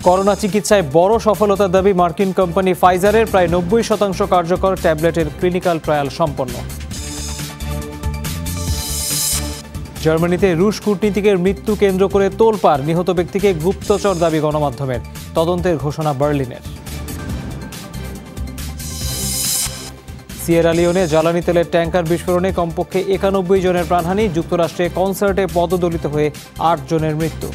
Corona চিকিৎসায় বড় সফলতার দাবি মার্কিন কোম্পানি ফাইজারের। প্রায় 90% কার্যকর ট্যাবলেটের ক্লিনিক্যাল ট্রায়াল সম্পন্ন। জার্মানিতে রুশ কূটনীতিকের মৃত্যু কেন্দ্র করে তোলপাড়। নিহত ব্যক্তিকে গুপ্তচর দাবি গণমাধ্যমের। তদন্তের ঘোষণা বার্লিনের। সিয়েরা লিওনে জ্বালানি তেলের ট্যাঙ্কার বিস্ফোরণে কমপক্ষে 91 জনের প্রাণহানি। যুক্তরাষ্ট্রে কনসার্টে পদদলিত হয়ে 8 জনের মৃত্যু।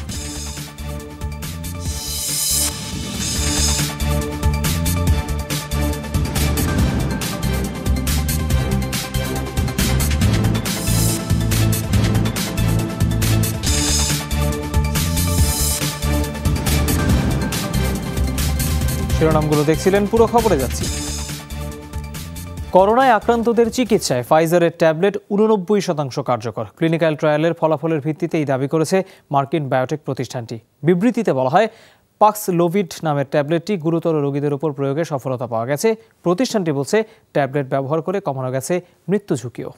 শিরোনামগুলো দেখছিলেন, পুরো খবরে যাচ্ছি। করোনায় আক্রান্তদের চিকিৎসায় ফাইজারের ট্যাবলেট 89% কার্যকর। ক্লিনিক্যাল ট্রায়ালের ফলাফলের ভিত্তিতে এই দাবি করেছে মার্কিন বায়োটেক প্রতিষ্ঠানটি। বিবৃতিতে বলা হয়, পাক্সলোভিড নামের ট্যাবলেটটি গুরুতর রোগীদের উপর প্রয়োগে সফলতা পাওয়া গেছে। প্রতিষ্ঠানটি বলছে, ট্যাবলেট ব্যবহার করে কমানো গেছে মৃত্যু ঝুঁকিও।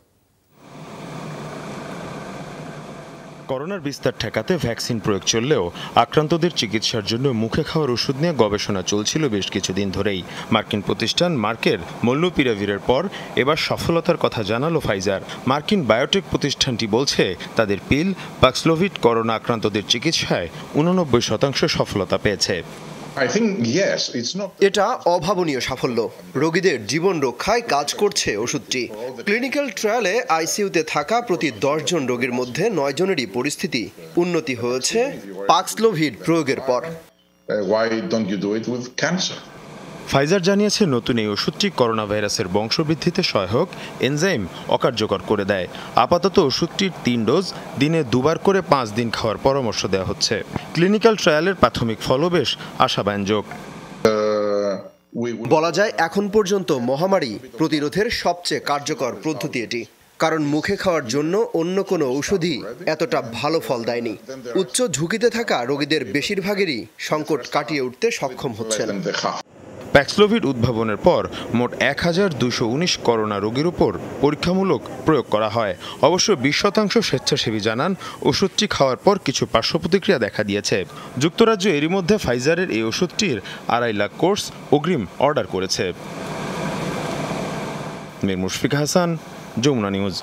করোনার বিস্তার ঠেকাতে ভ্যাকসিন প্রয়োগ চললেও আক্রান্তদের চিকিৎসার জন্য মুখে খাওয়ার ওষুধ নিয়ে গবেষণা চলছিল বেশ কিছুদিন ধরেই। মার্কিন প্রতিষ্ঠান মার্কের মলনুপিরাভিরের পর এবার সফলতার কথা জানালো ফাইজার। মার্কিন বায়োটেক প্রতিষ্ঠানটি বলছে, তাদের পিল পাক্সলোভিড করোনা আক্রান্তদের চিকিৎসায় 89% সফলতা পেয়েছে। এটা অভাবনীয় সাফল্য। রোগীদের জীবন রক্ষায় কাজ করছে ওষুধটি। ক্লিনিক্যাল ট্রায়ালে আইসিইউতে থাকা প্রতি 10 জন রোগীর মধ্যে 9 জনেরই পরিস্থিতি উন্নতি হয়েছে পাক্সলোভিড প্রয়োগের পর। ফাইজার জানিয়েছে, নতুন এই ওষুধটি করোনা ভাইরাসের বংশবৃদ্ধিতে সহায়ক এনজাইম অকার্যকর করে দেয়। আপাতত ওষুধটির 3 ডোজ দিনে 2 বার করে 5 দিন খাওয়ার পরামর্শ দেওয়া হচ্ছে। ক্লিনিক্যাল ট্রায়ালের প্রাথমিক ফলও বেশ আশাব্যঞ্জক। বলা যায়, এখন পর্যন্ত মহামারী প্রতিরোধের সবচেয়ে কার্যকর পদ্ধতি এটি। কারণ মুখে খাওয়ার জন্য অন্য কোনো ঔষধই এতটা ভালো ফল দেয়নি। উচ্চ ঝুঁকিতে থাকা রোগীদের বেশিরভাগেরই সংকট কাটিয়ে উঠতে সক্ষম হচ্ছেন। প্যাক্সলোভিড উদ্ভাবনের পর মোট 1219 করোনা রোগীর উপর পরীক্ষামূলক প্রয়োগ করা হয়। অবশ্য 20% স্বেচ্ছাসেবী জানান, ওষুধটি খাওয়ার পর কিছু পার্শ্ব প্রতিক্রিয়া দেখা দিয়েছে। যুক্তরাজ্য এরই মধ্যে ফাইজারের এই ওষুধটির 2.5 লাখ কোর্স অগ্রিম অর্ডার করেছে। মীর মুশফিক হাসান, যমুনা নিউজ।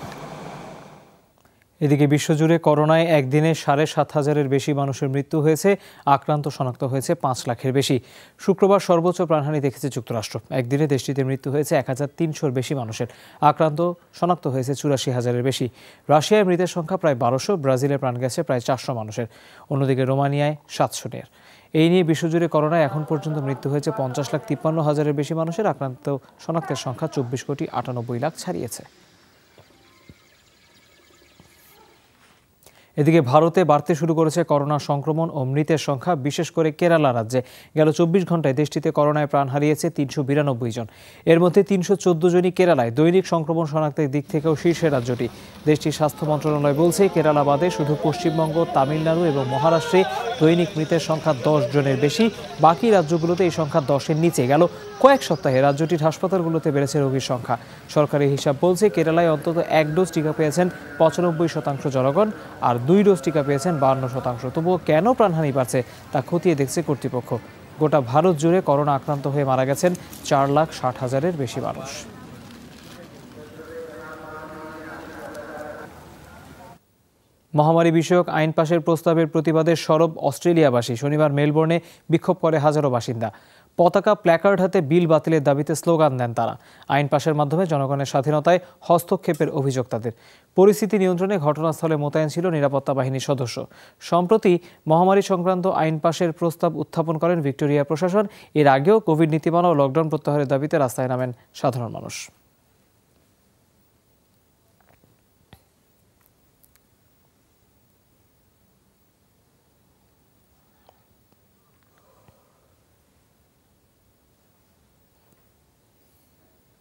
এদিকে বিশ্বজুড়ে করোনায় একদিনে 7,500-এর বেশি মানুষের মৃত্যু হয়েছে। আক্রান্ত শনাক্ত হয়েছে 5 লাখের বেশি। শুক্রবার সর্বোচ্চ প্রাণহানি দেখেছে যুক্তরাষ্ট্র। একদিনে দেশটিতে মৃত্যু হয়েছে 1,300-র বেশি মানুষের। আক্রান্ত শনাক্ত হয়েছে 84,000-এর বেশি। রাশিয়ায় মৃতের সংখ্যা প্রায় 1200। ব্রাজিলে প্রাণ গেছে প্রায় 400 মানুষের। অন্যদিকে রোমানিয়ায় 700-এর। এই নিয়ে বিশ্বজুড়ে করোনায় এখন পর্যন্ত মৃত্যু হয়েছে 50,53,000-এর বেশি মানুষের। আক্রান্ত শনাক্তের সংখ্যা 24,98 লাখ ছাড়িয়েছে। এদিকে ভারতে বাড়তে শুরু করেছে করোনা সংক্রমণ ও মৃতের সংখ্যা। বিশেষ করে কেরালা রাজ্যে গেল 24 ঘন্টায় দেশটিতে করোনায় প্রাণ হারিয়েছে 392 জন। এর মধ্যে 314 জনই কেরালায়। দৈনিক সংক্রমণ শনাক্তের দিক থেকেও শীর্ষে রাজ্যটি। দেশটির স্বাস্থ্য মন্ত্রণালয় বলছে, কেরালা বাদে শুধু পশ্চিমবঙ্গ, তামিলনাড়ু এবং মহারাষ্ট্রে দৈনিক মৃতের সংখ্যা 10 জনের বেশি। বাকি রাজ্যগুলোতে এই সংখ্যা 10-এর নিচে। গেল কয়েক সপ্তাহে রাজ্যটির হাসপাতালগুলোতে বেড়েছে রোগীর সংখ্যা। সরকারি হিসাব বলছে, কেরালায় অন্তত 1 ডোজ টিকা পেয়েছেন 95% জনগণ, আর 2 ডোজ টিকা পেয়েছেন 52%। তবুও কেন প্রাণহানি বাড়ছে তা খতিয়ে দেখছে কর্তৃপক্ষ। গোটা ভারত জুড়ে করোনা আক্রান্ত হয়ে মারা গেছেন 4,60,000-এর বেশি মানুষ। মহামারী বিষয়ক আইন পাশের প্রস্তাবের প্রতিবাদে সরব অস্ট্রেলিয়াবাসী। শনিবার মেলবোর্নে বিক্ষোভ করে হাজারো বাসিন্দা। পতাকা, প্ল্যাকার্ড হাতে বিল বাতিলের দাবিতে স্লোগান দেন তারা। আইন পাশের মাধ্যমে জনগণের স্বাধীনতায় হস্তক্ষেপের অভিযোগ তাদের। পরিস্থিতি নিয়ন্ত্রণে ঘটনাস্থলে মোতায়েন ছিল নিরাপত্তা বাহিনীর সদস্য। সম্প্রতি মহামারী সংক্রান্ত আইন পাশের প্রস্তাব উত্থাপন করেন ভিক্টোরিয়া প্রশাসন। এর আগেও কোভিড নীতিমালা ও লকডাউন প্রত্যাহারের দাবিতে রাস্তায় নামেন সাধারণ মানুষ।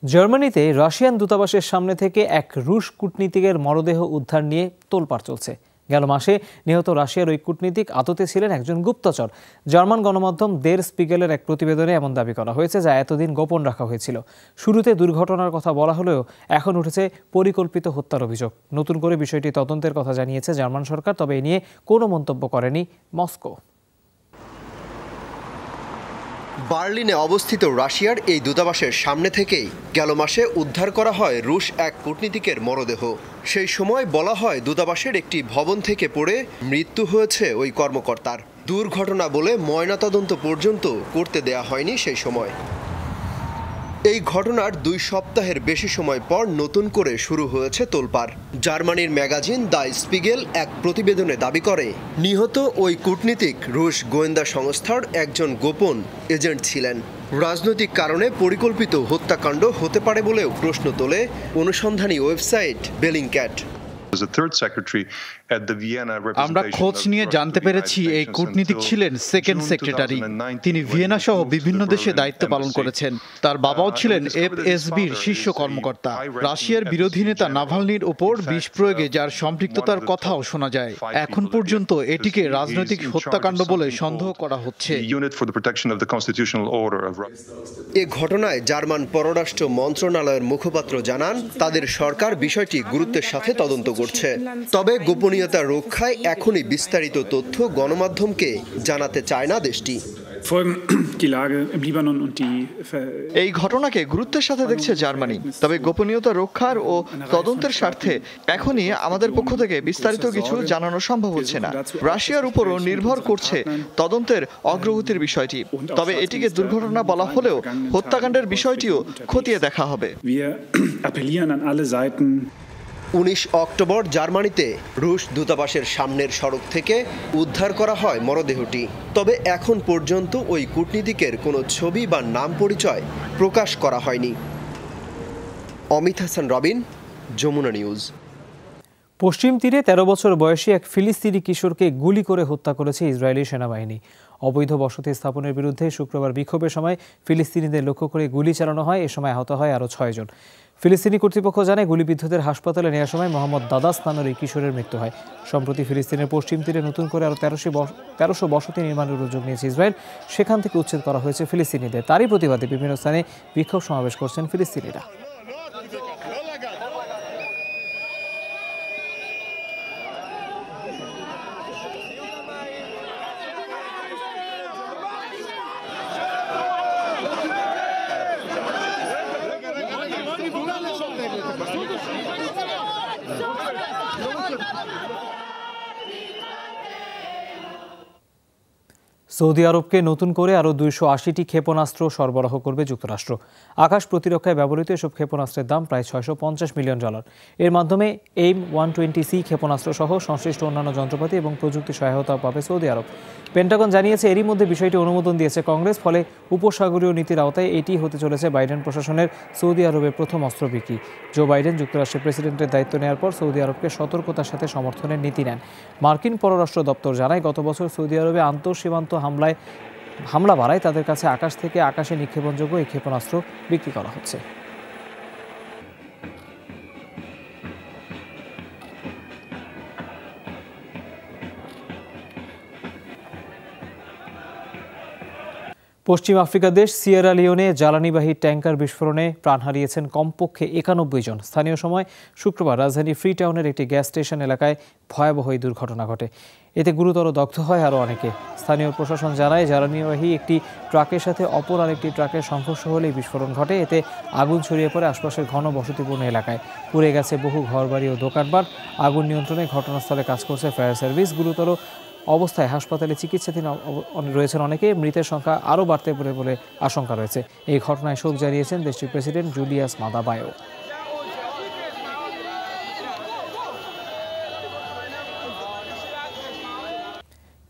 জার্মানিতে রাশিয়ান দূতাবাসের সামনে থেকে এক রুশ কূটনীতিকের মরদেহ উদ্ধার নিয়ে তোলপাড় চলছে। গেল মাসে নিহত রাশিয়ার ওই কূটনীতিক আদতে ছিলেন একজন গুপ্তচর। জার্মান গণমাধ্যম দের স্পিগেলের এক প্রতিবেদনে এমন দাবি করা হয়েছে, যা এতদিন গোপন রাখা হয়েছিল। শুরুতে দুর্ঘটনার কথা বলা হলেও এখন উঠেছে পরিকল্পিত হত্যার অভিযোগ। নতুন করে বিষয়টি তদন্তের কথা জানিয়েছে জার্মান সরকার, তবে এ নিয়ে কোনো মন্তব্য করেনি মস্কো। বার্লিনে অবস্থিত রাশিয়ার এই দূতাবাসের সামনে থেকেই গেল মাসে উদ্ধার করা হয় রুশ এক কূটনীতিকের মরদেহ। সেই সময় বলা হয় দূতাবাসের একটি ভবন থেকে পড়ে মৃত্যু হয়েছে ওই কর্মকর্তার। দুর্ঘটনা বলে ময়নাতদন্ত পর্যন্ত করতে দেয়া হয়নি সেই সময়। এই ঘটনার 2 সপ্তাহের বেশি সময় পর নতুন করে শুরু হয়েছে তোলপাড়। জার্মানির ম্যাগাজিন দ্য স্পিগেল এক প্রতিবেদনে দাবি করে নিহত ওই কূটনীতিক রুশ গোয়েন্দা সংস্থার একজন গোপন এজেন্ট ছিলেন। রাজনৈতিক কারণে পরিকল্পিত হত্যাকাণ্ড হতে পারে বলেও প্রশ্ন তোলে অনুসন্ধানী ওয়েবসাইট বেলিংক্যাট। আমরা খোঁজ নিয়ে জানতে পেরেছি এই কূটনীতিক ছিলেন সেকেন্ড সেক্রেটারি। তিনি ভিয়েনা সহ বিভিন্ন দেশে দায়িত্ব পালন করেছেন। তার বাবাও ছিলেন এফএসবির শীর্ষ কর্মকর্তা। রাশিয়ার বিরোধী নেতা নাভালনির উপর বিষ প্রয়োগে যার সম্পৃক্ততার কথাও শোনা যায়। এখন পর্যন্ত এটিকে রাজনৈতিক হত্যাকাণ্ড বলে সন্দেহ করা হচ্ছে। এ ঘটনায় জার্মান পররাষ্ট্র মন্ত্রণালয়ের মুখপাত্র জানান তাদের সরকার বিষয়টি গুরুত্বের সাথে তদন্ত করছে। তবে গোপনীয়তা রক্ষায় এখনই বিস্তারিত তথ্য গণমাধ্যমকে জানাতে চায় না দেশটি। এই ঘটনাকে গুরুত্বের সাথে দেখছে জার্মানি, তবে গোপনীয়তা রক্ষার ও তদন্তের স্বার্থে এখনই আমাদের পক্ষ থেকে বিস্তারিত কিছু জানানো সম্ভব হচ্ছে না। রাশিয়ার উপরও নির্ভর করছে তদন্তের অগ্রগতির বিষয়টি। তবে এটিকে দুর্ঘটনা বলা হলেও হত্যাকাণ্ডের বিষয়টিও খতিয়ে দেখা হবে। 19 অক্টোবর জার্মানিতে রুশ দূতাবাসের সামনের সড়ক থেকে উদ্ধার করা হয় মরদেহটি। তবে এখন পর্যন্ত ওই কূটনীতিকের কোনো ছবি বা নাম পরিচয় প্রকাশ করা হয়নি। অমিত হাসান রবিন, যমুনা নিউজ। পশ্চিম তীরে 13 বছর বয়সী এক ফিলিস্তিনি কিশোরকে গুলি করে হত্যা করেছে ইসরায়েলি সেনাবাহিনী। অবৈধ বসতি স্থাপনের বিরুদ্ধে শুক্রবার বিক্ষোভের সময় ফিলিস্তিনিদের লক্ষ্য করে গুলি চালানো হয়। এ সময় আহত হয় আরও 6 জন। ফিলিস্তিনি কর্তৃপক্ষ জানায় গুলিবিদ্ধদের হাসপাতালে নেওয়ার সময় মোহাম্মদ দাদাস নামের এই কিশোরের মৃত্যু হয়। সম্প্রতি ফিলিস্তিনের পশ্চিম তীরে নতুন করে আরও 1300 বসতি নির্মাণের উদ্যোগ নিয়েছে ইসরায়েল। সেখান থেকে উচ্ছেদ করা হয়েছে ফিলিস্তিনিদের। তারই প্রতিবাদে বিভিন্ন স্থানে বিক্ষোভ সমাবেশ করছেন ফিলিস্তিনিরা। সৌদি আরবকে নতুন করে আরও 280টি ক্ষেপণাস্ত্র সরবরাহ করবে যুক্তরাষ্ট্র। আকাশ প্রতিরক্ষায় ব্যবহৃত এসব ক্ষেপণাস্ত্রের দাম প্রায় $650 মিলিয়ন। এর মাধ্যমে এইম 120C ক্ষেপণাস্ত্র সহ সংশ্লিষ্ট অন্যান্য যন্ত্রপাতি এবং প্রযুক্তি সহায়তা পাবে সৌদি আরব। পেন্টাগন জানিয়েছে এরই মধ্যে বিষয়টি অনুমোদন দিয়েছে কংগ্রেস। ফলে উপসাগরীয় নীতির আওতায় এটি হতে চলেছে বাইডেন প্রশাসনের সৌদি আরবের প্রথম অস্ত্র বিক্রি। জো বাইডেন যুক্তরাষ্ট্রের প্রেসিডেন্টের দায়িত্ব নেওয়ার পর সৌদি আরবকে সতর্কতার সাথে সমর্থনের নীতি নেন। মার্কিন পররাষ্ট্র দপ্তর জানায় গত বছর সৌদি আরবে আন্তঃসীমান্ত হামলা বাড়ায় তাদের কাছে আকাশ থেকে আকাশে নিক্ষেপণযোগ্য এই ক্ষেপণাস্ত্র বিক্রি করা হচ্ছে। পশ্চিম আফ্রিকা দেশ সিয়েরা লিওনে জ্বালানিবাহী ট্যাঙ্কার বিস্ফোরণে প্রাণ হারিয়েছেন কমপক্ষে 91 জন। স্থানীয় সময় শুক্রবার রাজধানী ফ্রি টাউনের একটি গ্যাস স্টেশন এলাকায় ভয়াবহ এই দুর্ঘটনা ঘটে। এতে গুরুতর দগ্ধ হয় আরও অনেকে। স্থানীয় প্রশাসন জানায় জ্বালানিবাহী একটি ট্রাকের সাথে অপর আরেকটি ট্রাকের সংঘর্ষ হলে বিস্ফোরণ ঘটে। এতে আগুন ছড়িয়ে পড়ে আশপাশের ঘন বসতিপূর্ণ এলাকায়। পুড়ে গেছে বহু ঘরবাড়ি ও দোকানপাট। আগুন নিয়ন্ত্রণে ঘটনাস্থলে কাজ করছে ফায়ার সার্ভিস। গুরুতর অবস্থায় হাসপাতালে চিকিৎসাধীন রয়েছেন অনেকে। মৃতের সংখ্যা আরও বাড়তে পারে বলে আশঙ্কা রয়েছে। এই ঘটনায় শোক জানিয়েছেন দেশটির প্রেসিডেন্ট জুলিয়াস মাদা বায়ো।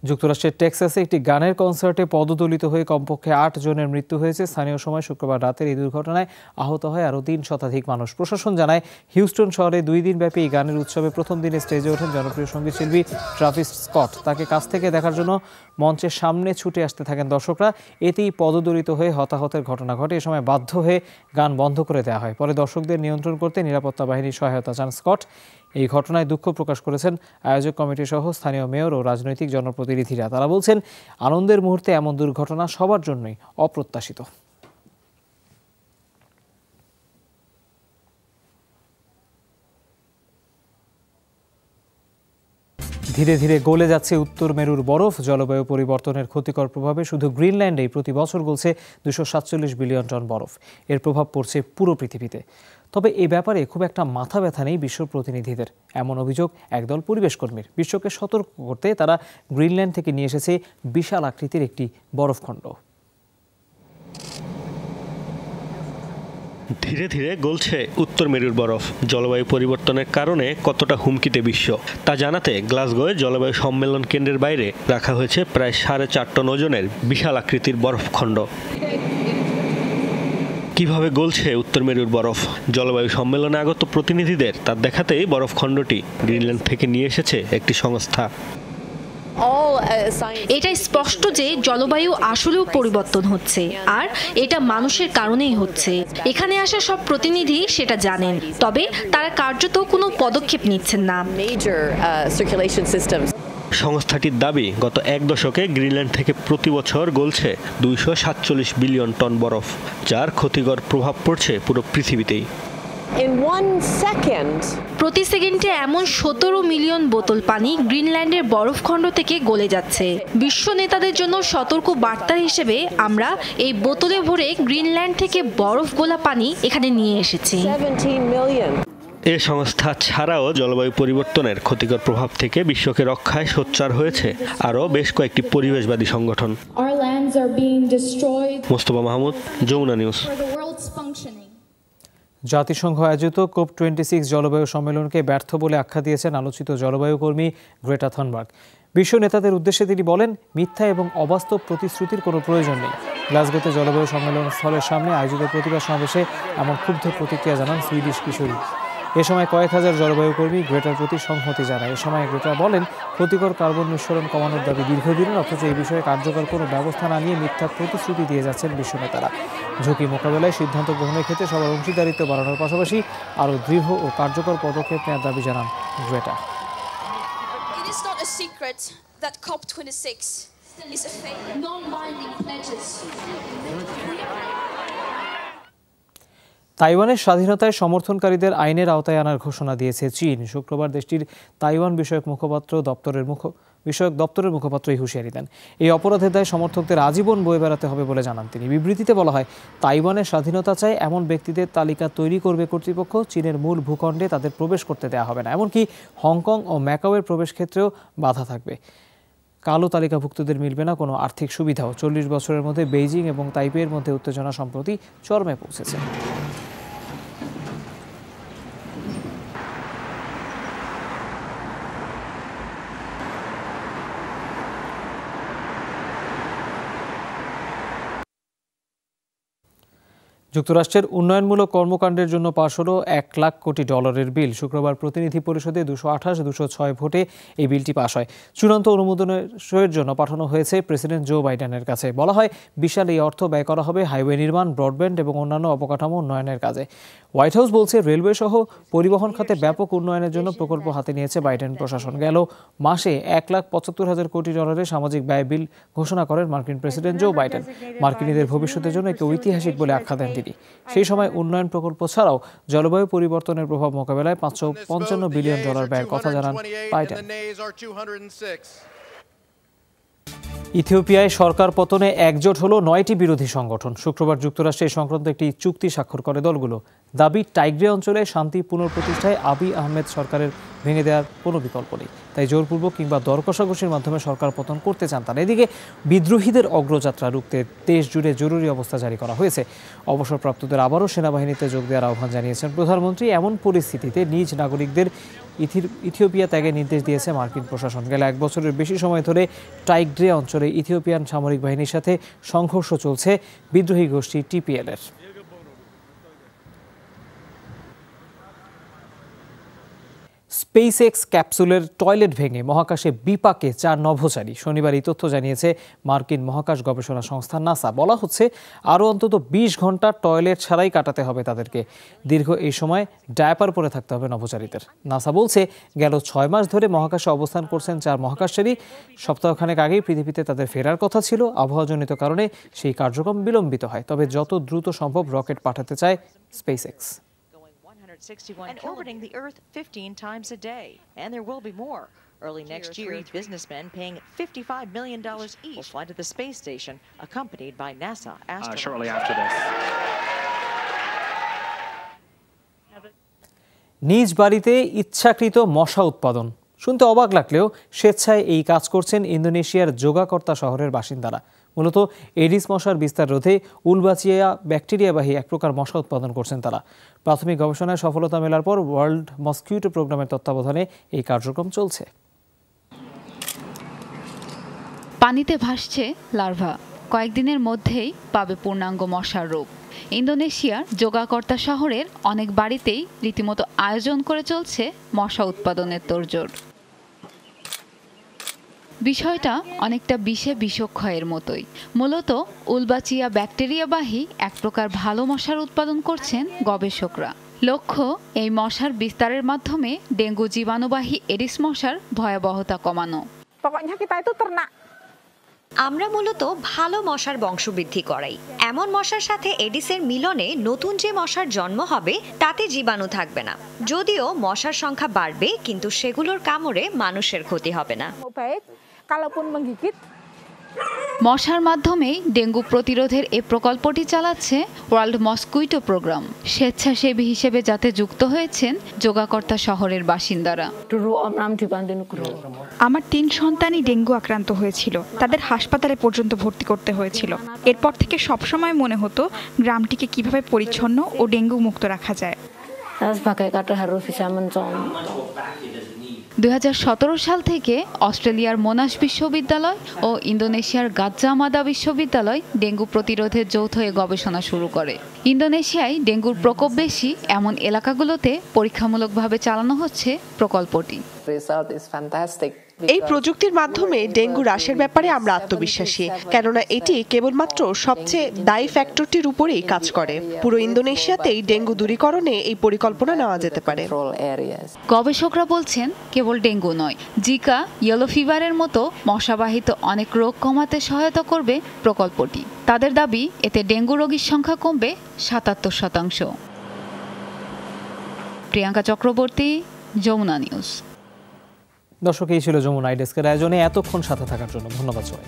যুক্তরাষ্ট্রের টেক্সাসে একটি গানের কনসার্টে পদদলিত হয়ে কমপক্ষে 8 জনের মৃত্যু হয়েছে। স্থানীয় সময় শুক্রবার রাতের এই দুর্ঘটনায় আহত হয় আরও 3 শতাধিক মানুষ। প্রশাসন জানায় হিউস্টন শহরে 2 দিনব্যাপী এই গানের উৎসবে প্রথম দিনে স্টেজে ওঠেন জনপ্রিয় সঙ্গীতশিল্পী ট্রাভিস স্কট। তাকে কাছ থেকে দেখার জন্য মঞ্চের সামনে ছুটে আসতে থাকেন দর্শকরা। এতেই পদদলিত হয়ে হতাহতের ঘটনা ঘটে। এ সময় বাধ্য হয়ে গান বন্ধ করে দেওয়া হয়। পরে দর্শকদের নিয়ন্ত্রণ করতে নিরাপত্তা বাহিনীর সহায়তা চান স্কট। এই ঘটনায় দুঃখ প্রকাশ করেছেন আয়োজক কমিটি সহ স্থানীয় মেয়র ও রাজনৈতিক জনপ্রতিনিধিরা। তারা বলছেন আনন্দের মুহূর্তে এমন দুর্ঘটনা সবার জন্যই অপ্রত্যাশিত। ধীরে ধীরে গলে যাচ্ছে উত্তর মেরুর বরফ। জলবায়ু পরিবর্তনের ক্ষতিকর প্রভাবে শুধু গ্রিনল্যান্ডেই প্রতি বছর গলছে 247 বিলিয়ন টন বরফ। এর প্রভাব পড়ছে পুরো পৃথিবীতে। তবে এই ব্যাপারে খুব একটা মাথা ব্যথা নেই বিশ্ব প্রতিনিধিদের, এমন অভিযোগ একদল পরিবেশ কর্মীর। বিশ্বকে সতর্ক করতে তারা গ্রিনল্যান্ড থেকে নিয়ে এসেছে বিশাল আকৃতির একটি বরফখণ্ড। ধীরে ধীরে গলছে উত্তর মেরুর বরফ। জলবায়ু পরিবর্তনের কারণে কতটা হুমকিতে বিশ্ব তা জানাতে গ্লাসগোয়ে জলবায়ু সম্মেলন কেন্দ্রের বাইরে রাখা হয়েছে প্রায় 4.5 টন ওজনের বিশাল আকৃতির বরফখণ্ড। কিভাবে গলছে উত্তর মেরুর বরফ? জলবায়ু সম্মেলনে আগত প্রতিনিধিদের তা দেখাতেই বরফখণ্ডটি গ্রিনল্যান্ড থেকে নিয়ে এসেছে একটি সংস্থা। এটা স্পষ্ট যে জলবায়ু আসলেও পরিবর্তন হচ্ছে, আর এটা মানুষের কারণেই হচ্ছে। এখানে আসা সব প্রতিনিধি সেটা জানেন, তবে তারা কার্যত কোনো পদক্ষেপ নিচ্ছেন না। সংস্থাটির দাবি, গত 1 দশকে গ্রিনল্যান্ড থেকে প্রতি বছর গলছে 247 বিলিয়ন টন বরফ, যার ক্ষতিকর প্রভাব পড়ছে পুরো পৃথিবীতেই। প্রতি সেকেন্ডে এমন 17 মিলিয়ন বোতল পানি গ্রিনল্যান্ডের বরফখণ্ড থেকে গলে যাচ্ছে। বিশ্ব নেতাদের জন্য সতর্ক বার্তা হিসেবে আমরা এই বোতলে ভরে গ্রিনল্যান্ড থেকে বরফ গোলা পানি এখানে নিয়ে এসেছি। এ সংস্থা ছাড়াও জলবায়ু পরিবর্তনের ক্ষতিকর প্রভাব থেকে বিশ্বকে রক্ষায় সোচ্চার হয়েছে আরও বেশ কয়েকটি পরিবেশবাদী সংগঠন। মোস্তফা মাহমুদ, যমুনা নিউজ। জাতিসংঘ আয়োজিত COP26 জলবায়ু সম্মেলনকে ব্যর্থ বলে আখ্যা দিয়েছেন আলোচিত জলবায়ু কর্মী গ্রেটা থানবার্গ। বিশ্ব নেতাদের উদ্দেশ্যে তিনি বলেন, মিথ্যা এবং অবাস্তব প্রতিশ্রুতির কোনো প্রয়োজন নেই। গ্লাসগোতে জলবায়ু সম্মেলন স্থলের সামনে আয়োজিত প্রতিবাদ সমাবেশে এমন ক্ষুব্ধ প্রতিক্রিয়া জানান সুইডিশ কিশোরী। এ সময় কয়েক হাজার জলবায়ু কর্মী গ্রেটার প্রতি সংহতি জানায়। এ সময় গ্রেটা বলেন, ক্ষতিকর কার্বন নিঃসরণ কমানোর দাবি দীর্ঘদিনের, অথচ এই বিষয়ে কার্যকর কোনো ব্যবস্থা না নিয়ে মিথ্যা প্রতিশ্রুতি দিয়ে যাচ্ছেন বিশ্ব নেতারা। ঝুঁকি মোকাবেলায় সিদ্ধান্ত গ্রহণের ক্ষেত্রে সবার অংশীদারিত্ব বাড়ানোর পাশাপাশি আরও দৃঢ় ও কার্যকর পদক্ষেপ নেওয়ার দাবি জানান গ্রেটা। তাইওয়ানের স্বাধীনতায় সমর্থনকারীদের আইনের আওতায় আনার ঘোষণা দিয়েছে চীন। শুক্রবার দেশটির তাইওয়ান বিষয়ক দপ্তরের মুখপাত্র এই হুঁশিয়ারি দেন। এই অপরাধের দায়ে সমর্থকদের আজীবন বয়ে বেড়াতে হবে বলে জানান তিনি। বিবৃতিতে বলা হয়, তাইওয়ানের স্বাধীনতা চায় এমন ব্যক্তিদের তালিকা তৈরি করবে কর্তৃপক্ষ। চীনের মূল ভূখণ্ডে তাদের প্রবেশ করতে দেওয়া হবে না, এমনকি হংকং ও ম্যাকাওয়ের প্রবেশ ক্ষেত্রেও বাধা থাকবে। কালো তালিকাভুক্তদের মিলবে না কোনো আর্থিক সুবিধাও। 40 বছরের মধ্যে বেইজিং এবং তাইপেইয়ের মধ্যে উত্তেজনা সম্প্রতি চরমে পৌঁছেছে। যুক্তরাষ্ট্রের উন্নয়নমূলক কর্মকাণ্ডের জন্য পাশ হলো $1 লাখ কোটি বিল। শুক্রবার প্রতিনিধি পরিষদে 228-206 ভোটে এই বিলটি পাশ হয়। চূড়ান্ত অনুমোদনের জন্য পাঠানো হয়েছে প্রেসিডেন্ট জো বাইডেনের কাছে। বলা হয়, বিশাল এই অর্থ ব্যয় করা হবে হাইওয়ে নির্মাণ, ব্রডব্যান্ড এবং অন্যান্য অবকাঠামো উন্নয়নের কাজে। হোয়াইট হাউস বলছে, রেলওয়ে সহ পরিবহন খাতে ব্যাপক উন্নয়নের জন্য প্রকল্প হাতে নিয়েছে বাইডেন প্রশাসন। গেল মাসে $1,75,000 কোটি সামাজিক ব্যয় বিল ঘোষণা করেন মার্কিন প্রেসিডেন্ট জো বাইডেন। মার্কিনীদের ভবিষ্যতের জন্য একে ঐতিহাসিক বলে আখ্যা দেন তিনি। সেই সময় উন্নয়ন প্রকল্প ছাড়াও জলবায়ু পরিবর্তনের প্রভাব মোকাবেলায় $555 বিলিয়ন ব্যয়ের কথা জানান বাইডেন। ইথিওপিয়ায় সরকার পতনে একজোট হলো 9টি বিরোধী সংগঠন। শুক্রবার যুক্তরাষ্ট্রে সংক্রান্ত একটি চুক্তি স্বাক্ষর করে দলগুলো। দাবি, টাইগ্রে অঞ্চলে শান্তি পুনঃপ্রতিষ্ঠায় আবিই আহমেদ সরকারের ভেঙে দেওয়ার কোনো বিকল্প নেই, তাই জোরপূর্বক কিংবা দর কষাকষির মাধ্যমে সরকার পতন করতে চান তারা। এদিকে বিদ্রোহীদের অগ্রযাত্রা রুখতে দেশ জুড়ে জরুরি অবস্থা জারি করা হয়েছে। অবসরপ্রাপ্তদের আবারও সেনাবাহিনীতে যোগ দেওয়ার আহ্বান জানিয়েছেন প্রধানমন্ত্রী। এমন পরিস্থিতিতে নিজ নাগরিকদের ইথিওপিয়া ত্যাগের নির্দেশ দিয়েছে মার্কিন প্রশাসন। গেল 1 বছরের বেশি সময় ধরে টাইগ্রে অঞ্চলে ইথিওপিয়ান সামরিক বাহিনীর সাথে সংঘর্ষ চলছে বিদ্রোহী গোষ্ঠী TPLF-এর। স্পেসএক্স ক্যাপসুলের টয়লেট ভেঙে মহাকাশে বিপাকে 4 নভোচারী। শনিবার এই তথ্য জানিয়েছে মার্কিন মহাকাশ গবেষণা সংস্থা নাসা। বলা হচ্ছে, আরও অন্তত 20 ঘন্টা টয়লেট ছাড়াই কাটাতে হবে তাদেরকে। দীর্ঘ এই সময় ডায়াপার পরে থাকতে হবে নভোচারীদের। নাসা বলছে, গেল 6 মাস ধরে মহাকাশে অবস্থান করছেন 4 মহাকাশচারী। সপ্তাহখানেক আগেই পৃথিবীতে তাদের ফেরার কথা ছিল। আবহাওয়াজনিত কারণে সেই কার্যক্রম বিলম্বিত হয়। তবে যত দ্রুত সম্ভব রকেট পাঠাতে চায় SpaceX. 161 and orbiting the Earth 15 times a day, and there will be more. Early next year, businessmen paying $55 million each will fly to the space station, accompanied by NASA astronauts. Shortly after this. নিজ বাড়িতে ইচ্ছাকৃত মশা উৎপাদন শুনতে অবাক লাগলেও স্বেচ্ছায় এই কাজ করছেন ইন্দোনেশিয়ার জোগাকর্তা শহরের বাসিন্দারা। মূলত এডিস মশার বিস্তার রোধে উলবাচিয়া ব্যাকটেরিয়াবাহী এক প্রকার মশা উৎপাদন করছেন তারা। প্রাথমিক গবেষণায় সফলতা মেলার পর ওয়ার্ল্ড মসকিউটো প্রোগ্রামের তত্ত্বাবধানে এই কার্যক্রম চলছে। পানিতে ভাসছে লার্ভা, কয়েকদিনের মধ্যেই পাবে পূর্ণাঙ্গ মশার রূপ। ইন্দোনেশিয়ার জোগাকর্তা শহরের অনেক বাড়িতেই রীতিমতো আয়োজন করে চলছে মশা উৎপাদনের তোড়জোড়। বিষয়টা অনেকটা বিষে বিষক্ষয়ের মতোই। মূলত উলবাচিয়া ব্যাকটেরিয়াবাহী এক প্রকার ভালো মশার উৎপাদন করছেন গবেষকরা। লক্ষ্য এই মশার বিস্তারের মাধ্যমে ডেঙ্গু জীবাণুবাহী এডিস মশার ভয়াবহতা কমানো। আমরা মূলত ভালো মশার বংশবৃদ্ধি করাই। এমন মশার সাথে এডিসের মিলনে নতুন যে মশার জন্ম হবে তাতে জীবাণু থাকবে না। যদিও মশার সংখ্যা বাড়বে, কিন্তু সেগুলোর কামড়ে মানুষের ক্ষতি হবে না। মশার মাধ্যমেই ডেঙ্গু প্রতিরোধের এ প্রকল্পটি চালাচ্ছে ওয়ার্ল্ড মসকুইটো প্রোগ্রাম। স্বেচ্ছাসেবী হিসেবে যাতে যুক্ত হয়েছেন জোগাকর্তা শহরের বাসিন্দারা। আমার 3 সন্তানই ডেঙ্গু আক্রান্ত হয়েছিল, তাদের হাসপাতালে পর্যন্ত ভর্তি করতে হয়েছিল। এরপর থেকে সবসময় মনে হতো গ্রামটিকে কিভাবে পরিচ্ছন্ন ও ডেঙ্গু মুক্ত রাখা যায়। 2017 সাল থেকে অস্ট্রেলিয়ার মোনাশ বিশ্ববিদ্যালয় ও ইন্দোনেশিয়ার গাজ্জা মাদা বিশ্ববিদ্যালয় ডেঙ্গু প্রতিরোধের যৌথ গবেষণা শুরু করে। ইন্দোনেশিয়ায় ডেঙ্গুর প্রকোপ বেশি এমন এলাকাগুলোতে পরীক্ষামূলকভাবে চালানো হচ্ছে প্রকল্পটি। এই প্রযুক্তির মাধ্যমে ডেঙ্গু হ্রাসের ব্যাপারে আমরা আত্মবিশ্বাসী, কেননা এটি কেবলমাত্র সবচেয়ে দায়ী ফ্যাক্টরটির উপরেই কাজ করে। পুরো ইন্দোনেশিয়াতেই ডেঙ্গু দূরীকরণে এই পরিকল্পনা নেওয়া যেতে পারে। গবেষকরা বলছেন কেবল ডেঙ্গু নয়, জিকা, ইয়েলো ফিভারের মতো মশাবাহিত অনেক রোগ কমাতে সহায়তা করবে প্রকল্পটি। তাদের দাবি এতে ডেঙ্গু রোগীর সংখ্যা কমবে 77%। প্রিয়াঙ্কা চক্রবর্তী, যমুনা নিউজ। দর্শক, এই ছিল যমুনা ডেস্কের আয়োজনে। এতক্ষণ সাথে থাকার জন্য ধন্যবাদ সবাই।